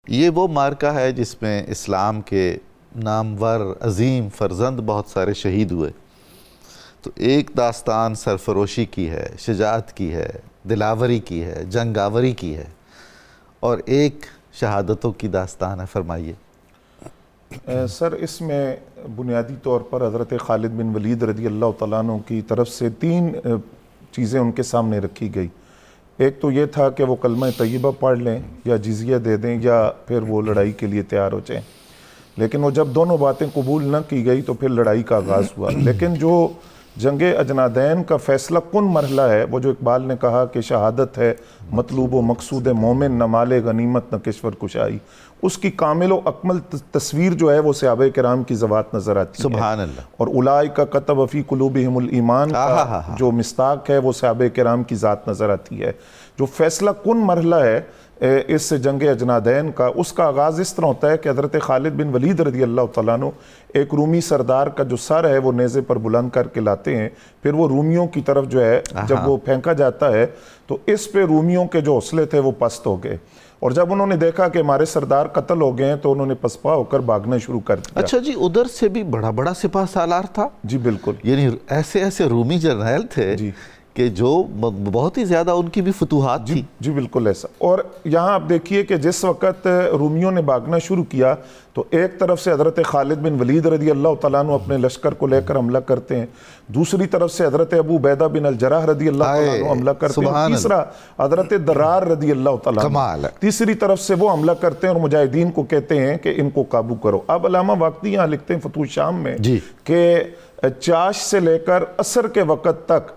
یہ وہ مارکہ ہے جس میں اسلام کے نامور عظیم فرزند بہت سارے شہید ہوئے. تو ایک داستان سرفروشی کی ہے، شجاعت کی ہے، دلاوری کی ہے، جنگ آوری کی ہے، اور ایک شہادتوں کی داستان ہے. فرمائیے. سر اس میں بنیادی طور پر حضرت خالد بن ولید رضی اللہ تعالیٰ عنہ کی طرف سے 3 چیزیں ان کے سامنے رکھی گئی. ایک تو یہ تھا کہ وہ کلمہ طیبہ پڑھ لیں یا جزیہ دے دیں یا پھر وہ لڑائی کے لیے تیار ہو جائیں. لیکن وہ جب دونوں باتیں قبول نہ کی گئی تو پھر لڑائی کا آغاز ہوا. لیکن جو جنگ اجنادین کا فیصلہ کن مرحلہ ہے، وہ جو اقبال نے کہا کہ شہادت ہے مطلوب و مقصود مومن، نہ مال غنیمت نہ کشور کشائی، اس کی کامل و اکمل تصویر جو ہے وہ صحابہ کرام کی ذوات نظر آتی ہے. سبحان اللہ. اور اولئک کتب فی قلوبہم الایمان کا جو مصداق ہے وہ صحابہ کرام کی ذات نظر آتی ہے. جو فیصلہ کن مرحلہ ہے اس جنگ اجنادین کا، اس کا آغاز اس طرح ہوتا ہے کہ حضرت خالد بن ولید رضی اللہ تعالیٰ عنہ ایک رومی سردار کا جو سر ہے وہ نیزے پر بلند کر کے لاتے ہیں. پھر وہ رومیوں کی طرف جو ہے جب وہ پھینکا جاتا ہے تو اس پہ رومیوں کے جو حوصلے تھے وہ پست ہو گئے، اور جب انہوں نے دیکھا کہ ہمارے سردار قتل ہو گئے ہیں تو انہوں نے پسپا ہو کر بھاگنا شروع کر دیا. اچھا جی، ادھر سے بھی بڑا بڑا سپاہ سالار تھا. جی بالکل. یعنی ایسے رومی جرنیل تھے کہ جو بہت ہی زیادہ ان کی بھی فتوحات تھی. جی بالکل ایسا. اور یہاں آپ دیکھیے کہ جس وقت رومیوں نے بھاگنا شروع کیا تو ایک طرف سے حضرت خالد بن ولید رضی اللہ تعالیٰ عنہ اپنے لشکر کو لے کر حملہ کرتے ہیں، دوسری طرف سے حضرت ابو عبیدہ بن الجراح رضی اللہ تعالیٰ عنہ حملہ کرتے ہیں، اور تیسرا حضرت درار رضی اللہ تعالیٰ عنہ تیسری طرف سے وہ حملہ کرتے ہیں اور مجاہدین کو کہتے ہیں کہ ان کو قابو کرو. اب علامہ واقعی یہاں لکھتے ہیں فتوح شام میں کہ چاش سے لے کر عصر کے وقت تک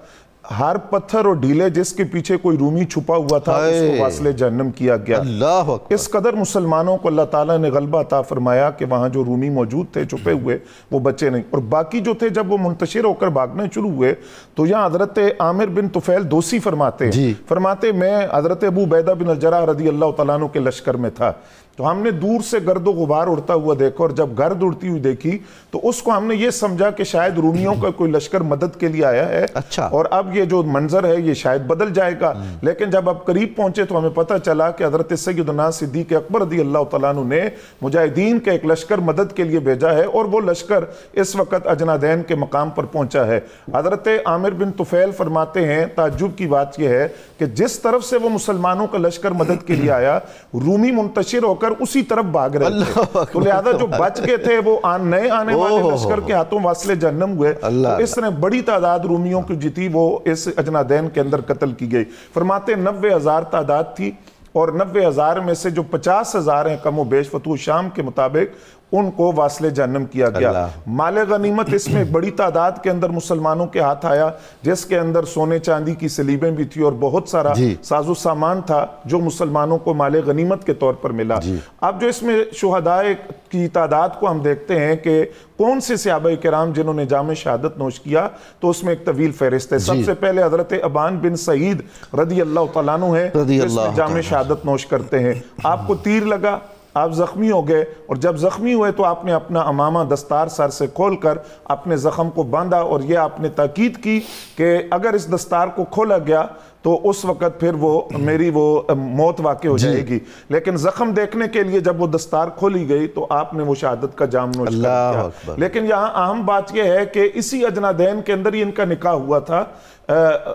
ہر پتھر اور ڈھیلے جس کے پیچھے کوئی رومی چھپا ہوا تھا اس کو واصل جہنم کیا گیا. اللہ اکبر. اس قدر مسلمانوں کو اللہ تعالیٰ نے غلبہ عطا فرمایا کہ وہاں جو رومی موجود تھے چھپے ہوئے وہ بچے نہیں، اور باقی جو تھے جب وہ منتشر ہو کر بھاگنے شروع ہوئے تو یہاں حضرت عامر بن طفیل دوسی فرماتے میں حضرت ابو عبیدہ بن الجراح رضی اللہ تعالیٰ عنہ کے لشکر میں تھا. تو ہم نے دور سے گرد و غبار اڑتا ہوا دیکھا، اور جب گرد اڑتی ہوئی دیکھی تو اس کو ہم نے یہ سمجھا کہ شاید رومیوں کا کوئی لشکر مدد کے لیے آیا ہے. اچھا. اور اب یہ جو منظر ہے یہ شاید بدل جائے گا. لیکن جب اب قریب پہنچے تو ہمیں پتہ چلا کہ حضرت سیدنا صدیق اکبر رضی اللہ تعالیٰ عنہ نے مجاہدین کے ایک لشکر مدد کے لیے بھیجا ہے، اور وہ لشکر اس وقت اجنادین کے مقام پر پہنچا ہے. حضرت عامر بن طفیل فرماتے ہیں تعجب کی بات یہ ہے کہ جس طرف سے وہ مسلمانوں کا لشکر مدد کے لیے آیا رومی منتشر ہو کر اسی طرف بھاگ رہے تھے، تو لہذا جو بچ گئے تھے وہ نئے آنے والے لشکر کے ہاتھوں واصل جہنم ہوئے. تو اس نے بڑی تعداد رومیوں کی جتھی وہ اس اجنادین کے اندر قتل کی گئی. فرماتے 90,000 تعداد تھی، اور 90,000 میں سے جو 50,000 ہیں کم و بیش فتوح شام کے مطابق ان کو واصل جہنم کیا گیا. مال غنیمت اس میں بڑی تعداد کے اندر مسلمانوں کے ہاتھ آیا، جس کے اندر سونے چاندی کی سلیبیں بھی تھی اور بہت سارا ساز و سامان تھا جو مسلمانوں کو مال غنیمت کے طور پر ملا. اب جو اس میں شہداء کی تعداد کو ہم دیکھتے ہیں کہ کون سے صحابہ کرام جنہوں نے جام شہادت نوش کیا، تو اس میں ایک طویل فہرست ہے. سب سے پہلے حضرت ابان بن سعید رضی اللہ تعالیٰ عنہ ہے جس میں جام شہادت نوش کرتے ہیں. آپ کو تیر لگا، آپ زخمی ہو گئے، اور جب زخمی ہوئے تو آپ نے اپنا امامہ دستار سر سے کھول کر اپنے زخم کو باندھا، اور یہ آپ نے تاکید کی کہ اگر اس دستار کو کھولا گیا تو اس وقت پھر میری موت واقع ہو جائے گی. لیکن زخم دیکھنے کے لیے جب وہ دستار کھولی گئی تو آپ نے وہ شہادت کا جام نوش کر دیا. لیکن یہاں اہم بات یہ ہے کہ اسی اجنادین کے اندر ہی ان کا نکاح ہوا تھا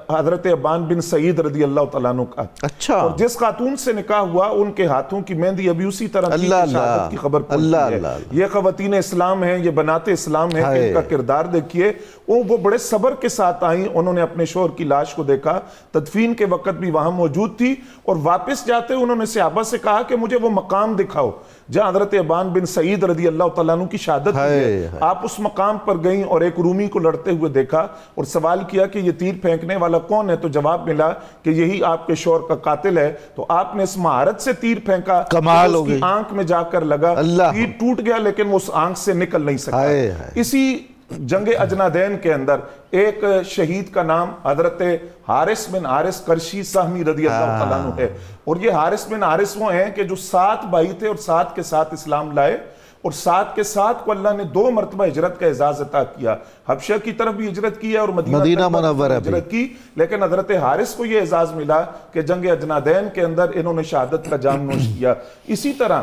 حضرت ابان بن سعید رضی اللہ تعالیٰ عنہ کا. اچھا. اور جس خاتون سے نکاح ہوا ان کے ہاتھوں کی مہندی ابھی اسی طرح کی شہادت کی خبر پہنچی ہے. یہ خواتین اسلام ہیں، یہ بنات اسلام ہیں، ان کا کردار دیکھیے. وہ بڑے صبر کے ساتھ آئیں، انہوں نے اپنے شوہر کی لاش کو دیکھا، تدفین کے وقت بھی وہاں موجود تھی، اور واپس جاتے انہوں نے صحابہ سے کہا کہ مجھے وہ مقام دکھاؤ جہاں حضرت ابان بن سعید رضی اللہ تعالیٰ عنہ کی شہادت ہوئی ہے. آپ اس مقام پر گئیں اور ایک رومی کو لڑتے ہوئے دیکھا اور سوال کیا کہ یہ تیر پھینکنے والا کون ہے، تو جواب ملا کہ یہی آپ کے شوہر کا قاتل ہے. تو آپ نے اس مہارت سے تیر پھینکا، اس کی آنکھ میں جا کر لگا، تیر ٹوٹ گیا لیکن وہ اس آنکھ سے نکل نہیں سکا. اسی جنگ اجنادین کے اندر ایک شہید کا نام حضرت حارث بن حارث قرشی سہمی رضی اللہ تعالیٰ عنہ ہے. اور یہ حارث بن حارث وہ ہیں کہ جو 7 بھائی تھے اور 7 کے ساتھ اسلام لائے، اور 7 کے ساتھ کو اللہ نے 2 مرتبہ ہجرت کا اعزاز عطا کیا. حبشہ کی طرف بھی ہجرت کی ہے اور مدینہ منورہ ہجرت کی. لیکن حضرت حارث کو یہ اعزاز ملا کہ جنگ اجنادین کے اندر انہوں نے شہادت کا جام نوش کیا. اسی طرح